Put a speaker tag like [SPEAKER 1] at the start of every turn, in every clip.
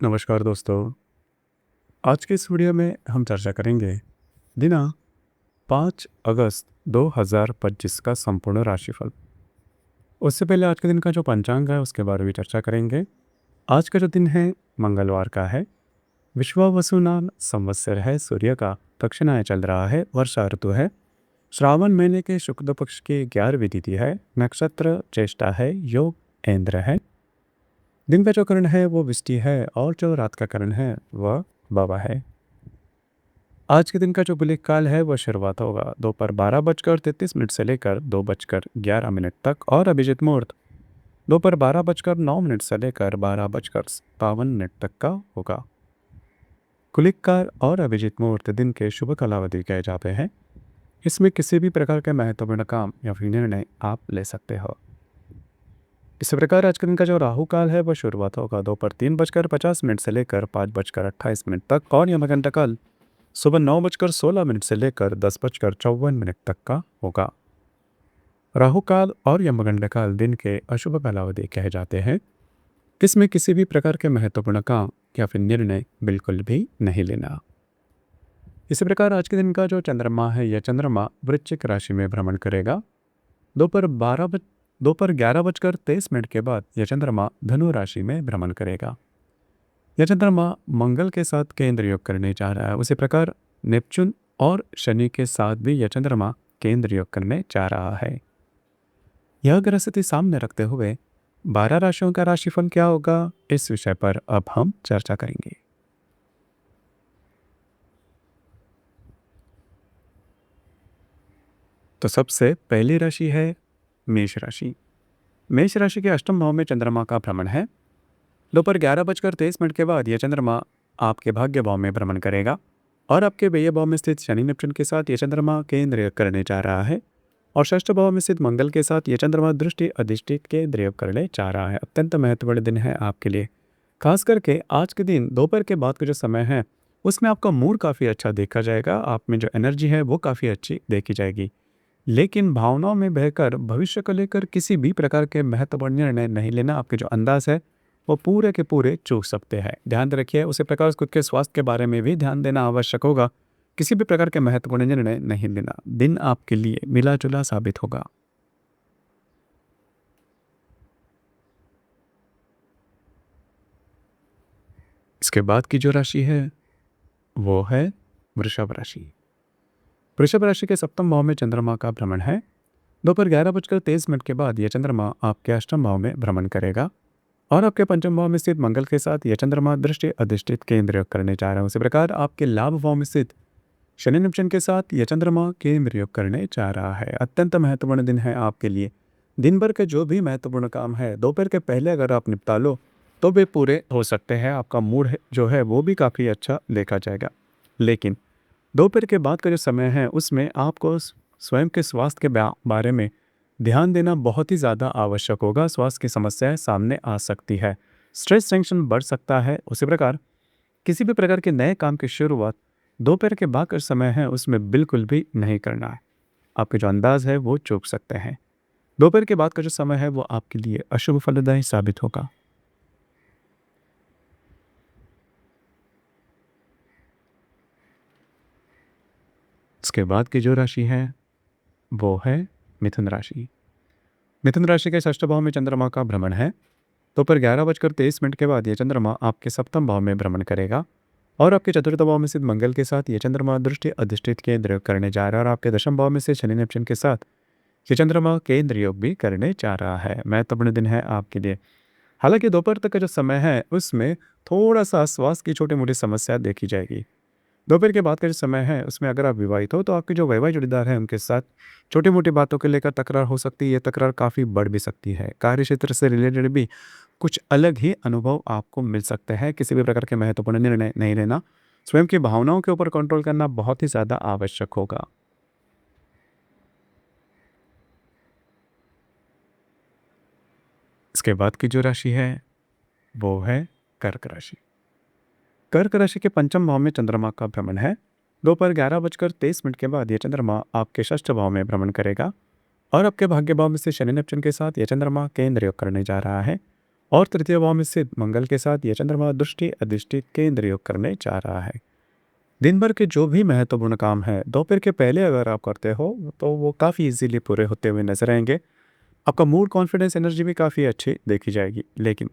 [SPEAKER 1] नमस्कार दोस्तों। आज के इस वीडियो में हम चर्चा करेंगे दिनांक 5 अगस्त 2025 का संपूर्ण राशिफल। उससे पहले आज के दिन का जो पंचांग है उसके बारे में चर्चा करेंगे। आज का जो दिन है मंगलवार का है। विश्वावसुनाम संवत्सर है, सूर्य का दक्षिणायन चल रहा है, वर्षा ऋतु है। श्रावण महीने के शुक्ल पक्ष की 11वीं तिथि है। नक्षत्र ज्येष्ठा है, योग ऐन्द्र है। दिन का जो करण है वो विष्टि है और जो रात का करण है वह बाबा है। आज के दिन का जो गुलिक काल है वह शुरुआत होगा दोपहर 12:33 से लेकर 2:11 तक और अभिजित मुहूर्त दोपहर 12:09 से लेकर 12:52 तक का होगा। गुलिक काल और अभिजित मुहूर्त दिन के शुभ कालावधि कहे जाते हैं। इसमें किसी भी प्रकार के महत्वपूर्ण काम या फिर निर्णय आप ले सकते हो। इसी प्रकार आज के दिन का जो राहु काल है वह शुरुआत होगा दोपहर 3:50 से लेकर 5:28 तक और यमगंडा काल सुबह 9:16 से लेकर 10:54 तक का होगा। राहु काल और यमगंडा काल दिन के अशुभ कालावधि कहे जाते हैं। इसमें किसी भी प्रकार के महत्वपूर्ण काम या फिर निर्णय बिल्कुल भी नहीं लेना। इसी प्रकार आज के दिन का जो चंद्रमा है यह चंद्रमा वृश्चिक राशि में भ्रमण करेगा। दोपहर 11:23 के बाद यह चंद्रमा धनु राशि में भ्रमण करेगा। यह चंद्रमा मंगल के साथ केंद्र योग करने जा रहा है। उसी प्रकार नेपच्यून और शनि के साथ भी यह चंद्रमा केंद्र योग करने जा रहा है। यह ग्रह स्थिति सामने रखते हुए 12 राशियों का राशिफल क्या होगा, इस विषय पर अब हम चर्चा करेंगे। तो सबसे पहली राशि है मेष राशि। मेष राशि के अष्टम भाव में चंद्रमा का भ्रमण है। दोपहर 11:23 के बाद यह चंद्रमा आपके भाग्य भाव में भ्रमण करेगा और आपके व्यय भाव में स्थित शनि नेपच्यून के साथ यह चंद्रमा केंद्र करने जा रहा है और षष्ठ भाव में स्थित मंगल के साथ यह चंद्रमा दृष्टि अधिष्ठि केंद्र करने जा रहा है। अत्यंत महत्वपूर्ण दिन है आपके लिए। खास करके आज के दिन दोपहर के बाद का जो समय है उसमें आपका मूड काफ़ी अच्छा देखा जाएगा। आप में जो एनर्जी है वो काफ़ी अच्छी देखी जाएगी, लेकिन भावनाओं में बहकर भविष्य को लेकर किसी भी प्रकार के महत्वपूर्ण निर्णय नहीं लेना। आपके जो अंदाज है वो पूरे के पूरे चूक सकते हैं, ध्यान रखिए। उसी प्रकार खुद के स्वास्थ्य के बारे में भी ध्यान देना आवश्यक होगा। किसी भी प्रकार के महत्वपूर्ण निर्णय नहीं लेना। दिन आपके लिए मिला जुला साबित होगा। इसके बाद की जो राशि है वो है वृषभ राशि। वृषभ राशि के सप्तम भाव में चंद्रमा का भ्रमण है। दोपहर 11:23 के बाद यह चंद्रमा आपके अष्टम भाव में भ्रमण करेगा और आपके पंचम भाव में स्थित मंगल के साथ यह चंद्रमा दृष्टि अधिष्ठित केंद्र करने जा रहा है। उसी प्रकार आपके लाभ भाव में स्थित शनि नेपच्यून के साथ यह चंद्रमा केंद्र योग करने जा रहा है। अत्यंत महत्वपूर्ण दिन है आपके लिए। दिन भर के जो भी महत्वपूर्ण काम है दोपहर के पहले अगर आप निपटा लो तो वे पूरे हो सकते हैं। आपका मूड जो है वो भी काफ़ी अच्छा देखा जाएगा, लेकिन दोपहर के बाद का जो समय है उसमें आपको स्वयं के स्वास्थ्य के बारे में ध्यान देना बहुत ही ज़्यादा आवश्यक होगा। स्वास्थ्य की समस्याएं सामने आ सकती है, स्ट्रेस टेंशन बढ़ सकता है। उसी प्रकार किसी भी प्रकार के नए काम की शुरुआत दोपहर के बाद का समय है उसमें बिल्कुल भी नहीं करना है। आपके जो अंदाज है वो चूक सकते हैं। दोपहर के बाद का जो समय है वो आपके लिए अशुभ फलदायी साबित होगा। इसके बाद की जो राशि है वो है मिथुन राशि। मिथुन राशि के षष्ठ भाव में चंद्रमा का भ्रमण है। दोपहर 11:23 के बाद यह चंद्रमा आपके सप्तम भाव में भ्रमण करेगा और आपके चतुर्थ भाव में स्थित मंगल के साथ यह चंद्रमा दृष्टि अधिष्ठित केंद्र करने जा रहा है और आपके दशम भाव में से शनि नेपच्यून के साथ ये चंद्रमा केंद्र योग भी करने जा रहा है। महत्वपूर्ण दिन है आपके लिए। हालांकि दोपहर तक का जो समय है उसमें थोड़ा सा स्वास्थ्य की छोटी मोटी समस्या देखी जाएगी। दोपहर के बाद का जो समय है उसमें अगर आप विवाहित हो तो आपके जो वैवाहिक जोड़ीदार हैं उनके साथ छोटी मोटी बातों को लेकर तकरार हो सकती है। ये तकरार काफ़ी बढ़ भी सकती है। कार्य क्षेत्र से रिलेटेड भी कुछ अलग ही अनुभव आपको मिल सकते हैं। किसी भी प्रकार के महत्वपूर्ण निर्णय नहीं लेना। स्वयं की भावनाओं के ऊपर कंट्रोल करना बहुत ही ज़्यादा आवश्यक होगा। इसके बाद की जो राशि है वो है कर्क राशि। कर्क राशि के पंचम भाव में चंद्रमा का भ्रमण है। दोपहर 11:23 के बाद यह चंद्रमा आपके षष्ठ भाव में भ्रमण करेगा और आपके भाग्य भाव में से शनि नेपच्यून के साथ यह चंद्रमा केंद्र योग करने जा रहा है और तृतीय भाव में स्थित मंगल के साथ यह चंद्रमा दृष्टि अधिष्ठित केंद्र योग करने जा रहा है। दिन भर के जो भी महत्वपूर्ण काम है दोपहर के पहले अगर आप करते हो तो वो काफ़ी इजीली पूरे होते हुए नजर आएंगे। आपका मूड, कॉन्फिडेंस, एनर्जी भी काफ़ी अच्छी देखी जाएगी। लेकिन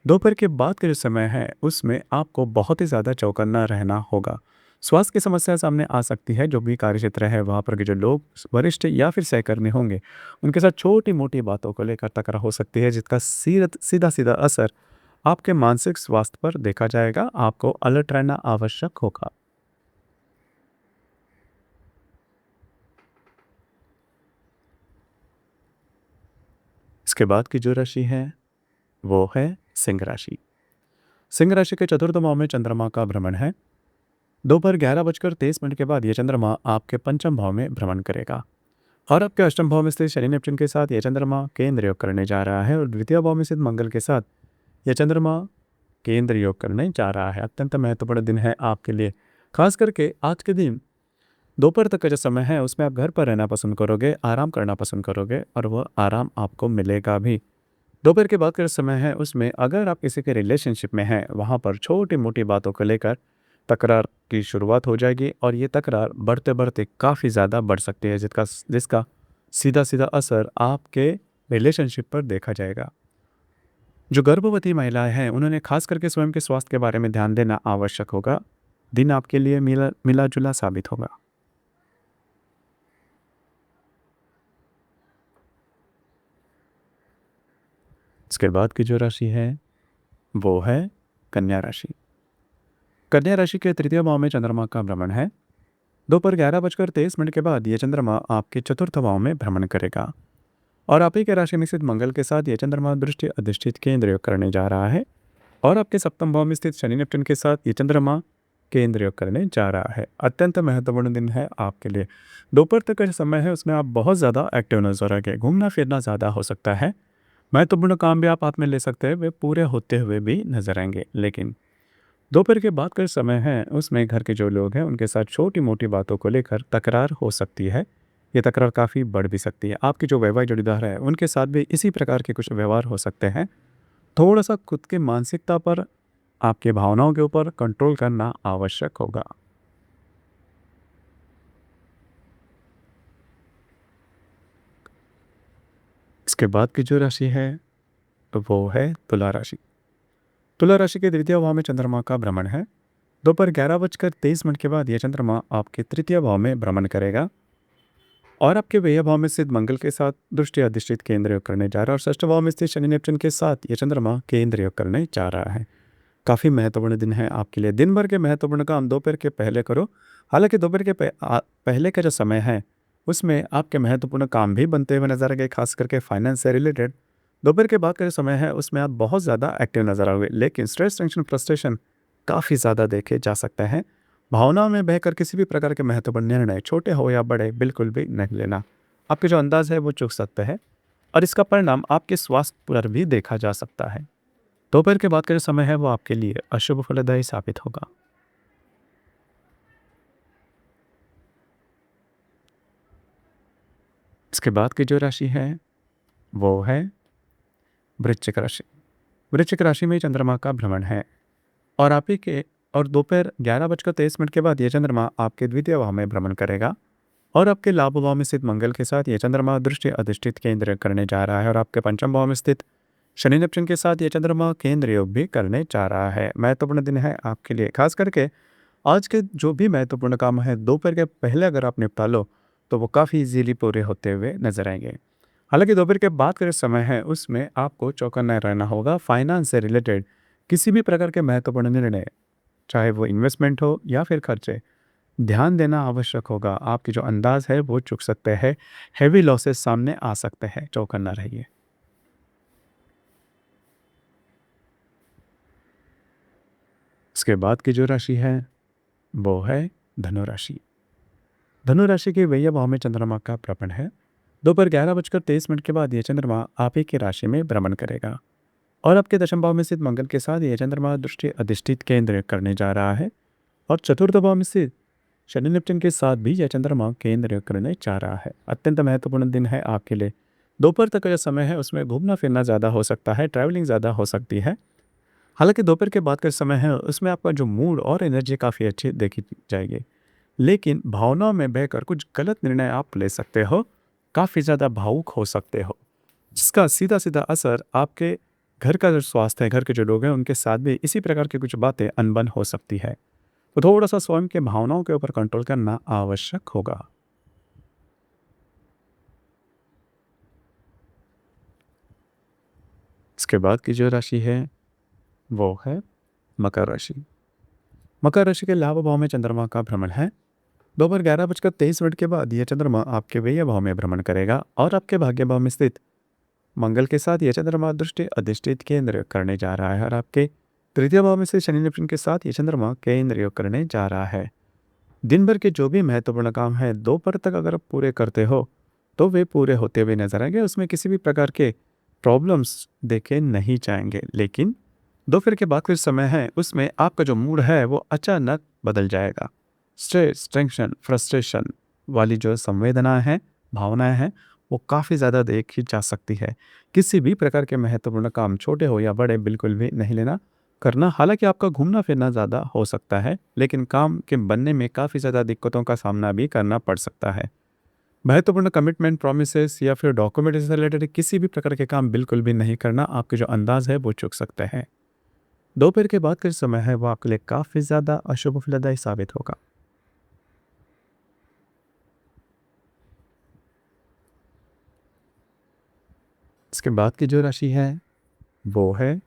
[SPEAKER 1] दोपहर के बाद का जो समय है उसमें आपको बहुत ही ज़्यादा चौकन्ना रहना होगा। स्वास्थ्य की समस्या सामने आ सकती है। जो भी कार्यक्षेत्र है वहाँ पर के जो लोग वरिष्ठ या फिर सहकर्मी होंगे उनके साथ छोटी मोटी बातों को लेकर तकरार हो सकती है, जिसका सीधा सीधा असर आपके मानसिक स्वास्थ्य पर देखा जाएगा। आपको अलर्ट रहना आवश्यक होगा। इसके बाद की जो राशि है वो है सिंह राशि। सिंह राशि के चतुर्थ भाव में चंद्रमा का भ्रमण है। दोपहर 11:23 के बाद यह चंद्रमा आपके पंचम भाव में भ्रमण करेगा और आपके अष्टम भाव में स्थित शनि नेपच्यून के साथ यह चंद्रमा केंद्र योग करने जा रहा है और द्वितीय भाव में स्थित मंगल के साथ यह चंद्रमा केंद्र योग करने जा रहा है। अत्यंत महत्वपूर्ण दिन है आपके लिए। खास करके आज के दिन दोपहर तक का जो समय है उसमें आप घर पर रहना पसंद करोगे, आराम करना पसंद करोगे और वह आराम आपको मिलेगा भी। दोपहर के बाद का जो समय है उसमें अगर आप किसी के रिलेशनशिप में हैं वहाँ पर छोटी मोटी बातों को लेकर तकरार की शुरुआत हो जाएगी और ये तकरार बढ़ते बढ़ते काफ़ी ज़्यादा बढ़ सकती है, जिसका जिसका सीधा सीधा असर आपके रिलेशनशिप पर देखा जाएगा। जो गर्भवती महिलाएं हैं उन्होंने खास करके स्वयं के स्वास्थ्य के बारे में ध्यान देना आवश्यक होगा। दिन आपके लिए मिला मिला जुला साबित होगा। इसके बाद की जो राशि है वो है कन्या राशि। कन्या राशि के तृतीय भाव में चंद्रमा का भ्रमण है। दोपहर 11:23 के बाद यह चंद्रमा आपके चतुर्थ भाव में भ्रमण करेगा और आप ही के राशि में स्थित मंगल के साथ यह चंद्रमा दृष्टि अधिष्ठित केंद्र योग करने जा रहा है और आपके सप्तम भाव में स्थित शनि नेपच्यून के साथ ये चंद्रमा केंद्र योग करने जा रहा है। अत्यंत महत्वपूर्ण दिन है आपके लिए। दोपहर तक का जो समय है उसमें आप बहुत ज़्यादा एक्टिव नजर आएंगे। घूमना फिरना ज़्यादा हो सकता है। महत्वपूर्ण काम भी आप हाथ में ले सकते हैं, वे पूरे होते हुए भी नजर आएंगे। लेकिन दोपहर के बाद का जो समय है उसमें घर के जो लोग हैं उनके साथ छोटी मोटी बातों को लेकर तकरार हो सकती है। ये तकरार काफ़ी बढ़ भी सकती है। आपकी जो वैवाहिक जोड़ीदार है उनके साथ भी इसी प्रकार के कुछ व्यवहार हो सकते हैं। थोड़ा सा खुद की मानसिकता पर, आपके भावनाओं के ऊपर कंट्रोल करना आवश्यक होगा। इसके बाद की जो राशि है वो है तुला राशि। तुला राशि के तृतीय भाव में चंद्रमा का भ्रमण है। दोपहर 11:23 के बाद यह चंद्रमा आपके तृतीय भाव में भ्रमण करेगा और आपके व्यय भाव में स्थित मंगल के साथ दृष्टि अधिष्ठित केंद्र योग करने जा रहा है और षष्ठ भाव में स्थित शनि नेपच्यून के साथ यह चंद्रमा केंद्र योग करने जा रहा है। काफ़ी महत्वपूर्ण दिन है आपके लिए। दिन भर के महत्वपूर्ण काम दोपहर के पहले करो। हालांकि दोपहर के पहले का जो समय है उसमें आपके महत्वपूर्ण काम भी बनते हुए नजर आएंगे, खास करके फाइनेंस से रिलेटेड। दोपहर के बाद का जो समय है उसमें आप बहुत ज़्यादा एक्टिव नजर आओगे, लेकिन स्ट्रेस, टेंशन, फ्रस्ट्रेशन काफ़ी ज़्यादा देखे जा सकते हैं। भावनाओं में बहकर किसी भी प्रकार के महत्वपूर्ण निर्णय, छोटे हो या बड़े, बिल्कुल भी नहीं लेना। आपके जो अंदाज है वो चूक सकते हैं और इसका परिणाम आपके स्वास्थ्य पर भी देखा जा सकता है। दोपहर के बाद का जो समय है वो आपके लिए अशुभ फलदायी साबित होगा। इसके बाद की जो राशि है वो है वृश्चिक राशि। वृश्चिक राशि में चंद्रमा का भ्रमण है और आप ही के और दोपहर 11:23 के बाद यह चंद्रमा आपके द्वितीय भाव में भ्रमण करेगा और आपके लाभ भाव में स्थित मंगल के साथ यह चंद्रमा दृष्टि अधिष्ठित केंद्र करने जा रहा है और आपके पंचम भाव में स्थित शनि नेपच्यून के साथ यह चंद्रमा केंद्र योग भी करने जा रहा है। महत्वपूर्ण दिन है आपके लिए। खास करके आज के जो भी महत्वपूर्ण काम है दोपहर के पहले अगर आप निपटा लो तो वो काफ़ी इजीली पूरे होते हुए नजर आएंगे। हालांकि दोपहर के बाद का जो समय है उसमें आपको चौकन्ना रहना होगा। फाइनेंस से रिलेटेड किसी भी प्रकार के महत्वपूर्ण निर्णय, चाहे वो इन्वेस्टमेंट हो या फिर खर्चे, ध्यान देना आवश्यक होगा। आपकी जो अंदाज है वो चुक सकते हैं। हैवी लॉसेस सामने आ सकते हैं, चौकन्ना रहिए। इसके बाद की जो राशि है वो है धनु राशि। धनु राशि के व्यय भाव में चंद्रमा का भ्रमण है। दोपहर 11:23 के बाद यह चंद्रमा आप ही की राशि में भ्रमण करेगा और आपके दशम भाव में स्थित मंगल के साथ यह चंद्रमा दृष्टि अधिष्ठित केंद्र करने जा रहा है और चतुर्थ भाव में स्थित शनि नेपच्यून के साथ भी यह चंद्रमा केंद्र करने जा रहा है। अत्यंत महत्वपूर्ण दिन है आपके लिए। दोपहर तक का जो समय है उसमें घूमना फिरना ज़्यादा हो सकता है, ट्रैवलिंग ज़्यादा हो सकती है। हालाँकि दोपहर के बाद का समय है उसमें आपका जो मूड और एनर्जी काफ़ी अच्छी देखी जाएगी। लेकिन भावनाओं में बहकर कुछ गलत निर्णय आप ले सकते हो, काफ़ी ज़्यादा भावुक हो सकते हो, जिसका सीधा-सीधा असर आपके घर का जो स्वास्थ्य है, घर के जो लोग हैं उनके साथ भी इसी प्रकार की कुछ बातें अनबन हो सकती है। तो थोड़ा-सा स्वयं के भावनाओं के ऊपर कंट्रोल करना आवश्यक होगा। इसके बाद की जो राशि है वो है मकर राशि। मकर राशि के लाभ भाव में चंद्रमा का भ्रमण है। दोपहर 11:23 के बाद यह चंद्रमा आपके व्यय भाव में भ्रमण करेगा और आपके भाग्य भाव में स्थित मंगल के साथ यह चंद्रमा दृष्टि अधिष्ठित केंद्र करने जा रहा है और आपके तृतीय भाव में से शनि निप्टन के साथ यह चंद्रमा केंद्र योग करने जा रहा है। दिन भर के जो भी महत्वपूर्ण काम है दोपहर तक अगर आप पूरे करते हो तो वे पूरे होते हुए नजर आएंगे, उसमें किसी भी प्रकार के प्रॉब्लम्स देखे नहीं जाएंगे। लेकिन दोपहर के बाद कुछ समय है उसमें आपका जो मूड है वो अचानक बदल जाएगा। स्ट्रेस, टेंशन, फ्रस्ट्रेशन वाली जो संवेदनाएं हैं, भावनाएं हैं, वो काफ़ी ज़्यादा देखी जा सकती है। किसी भी प्रकार के महत्वपूर्ण काम छोटे हो या बड़े बिल्कुल भी नहीं लेना करना। हालांकि आपका घूमना फिरना ज़्यादा हो सकता है लेकिन काम के बनने में काफ़ी ज़्यादा दिक्कतों का सामना भी करना पड़ सकता है। महत्वपूर्ण कमिटमेंट, प्रोमिसेस या फिर डॉक्यूमेंट से रिलेटेड किसी भी प्रकार के काम बिल्कुल भी नहीं करना, आपके जो अंदाज है वो चूक सकते हैं। दोपहर के बाद का जो समय है वो आपके लिए काफ़ी ज़्यादा अशुभ फलदायी साबित होगा। इसके बाद की जो राशि है वो है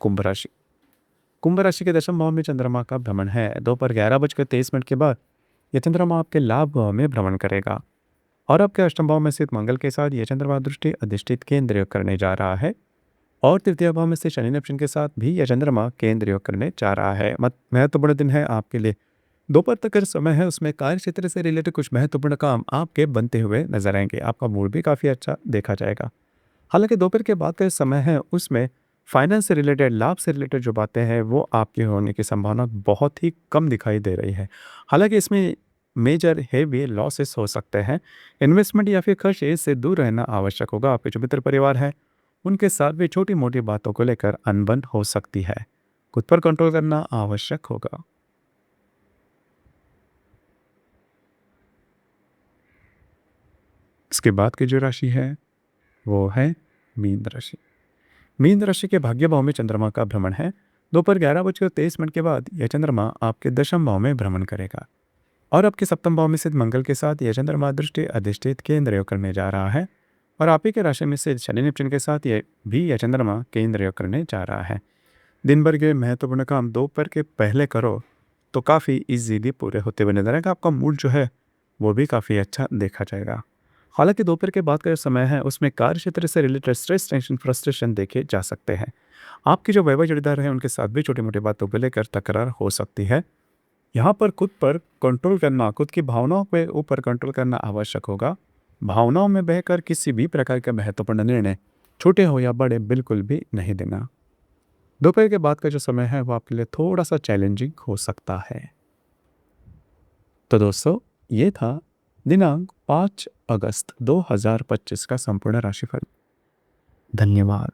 [SPEAKER 1] कुंभ राशि। कुंभ राशि के दशम भाव में चंद्रमा का भ्रमण है। दोपहर 11:23 के बाद यह चंद्रमा आपके लाभ भाव में भ्रमण करेगा और आपके अष्टम भाव में स्थित मंगल के साथ यह चंद्रमा दृष्टि अधिष्ठित केंद्र योग करने जा रहा है और तृतीय भाव में से शनि निप्टन के साथ भी यह चंद्रमा केंद्र योग करने जा रहा है। मत महत्वपूर्ण दिन है आपके लिए। दोपहर तक का जो समय है उसमें कार्य क्षेत्र से रिलेटेड कुछ महत्वपूर्ण काम आपके बनते हुए नजर आएंगे। आपका मूड भी काफ़ी अच्छा देखा जाएगा। हालांकि दोपहर के बाद का जो समय है उसमें फाइनेंस से रिलेटेड, लाभ से रिलेटेड जो बातें हैं वो आपकी होने की संभावना बहुत ही कम दिखाई दे रही है। हालांकि इसमें मेजर हेवी लॉसेस हो सकते हैं। इन्वेस्टमेंट या फिर खर्च से दूर रहना आवश्यक होगा। आपके जो मित्र परिवार है उनके साथ भी छोटी मोटी बातों को लेकर अनबन हो सकती है। खुद पर कंट्रोल करना आवश्यक होगा। इसके बाद की जो राशि है वो है मीन राशि। मीन राशि के भाग्य भाव में चंद्रमा का भ्रमण है। दोपहर 11:23 के बाद यह चंद्रमा आपके दशम भाव में भ्रमण करेगा और आपके सप्तम भाव में स्थित मंगल के साथ यह चंद्रमा दृष्टि अधिष्ठित केंद्र योग करने जा रहा है और आप ही के राशि में स्थित शनि निप्टन के साथ यह चंद्रमा केंद्र योग करने जा रहा है। दिन भर के महत्वपूर्ण काम दोपहर के पहले करो तो काफ़ी इजीली पूरे होते हुए नजर आएगा। आपका मूड जो है वो भी काफ़ी अच्छा देखा जाएगा। हालांकि दोपहर के बाद का जो समय है उसमें कार्य क्षेत्र से रिलेटेड स्ट्रेस, टेंशन, फ्रस्ट्रेशन देखे जा सकते हैं। आपके जो वैवाहिक जोड़ीदार हैं उनके साथ भी छोटी मोटी बातों को लेकर तकरार हो सकती है। यहाँ पर कंट्रोल करना, खुद की भावनाओं पे ऊपर कंट्रोल करना आवश्यक होगा। भावनाओं में बहकर किसी भी प्रकार का महत्वपूर्ण निर्णय, छोटे हो या बड़े, बिल्कुल भी नहीं देना। दोपहर के बाद का जो समय है वो आपके लिए थोड़ा सा चैलेंजिंग हो सकता है। तो दोस्तों, ये था दिनांक 5 अगस्त 2025 का संपूर्ण राशिफल। धन्यवाद।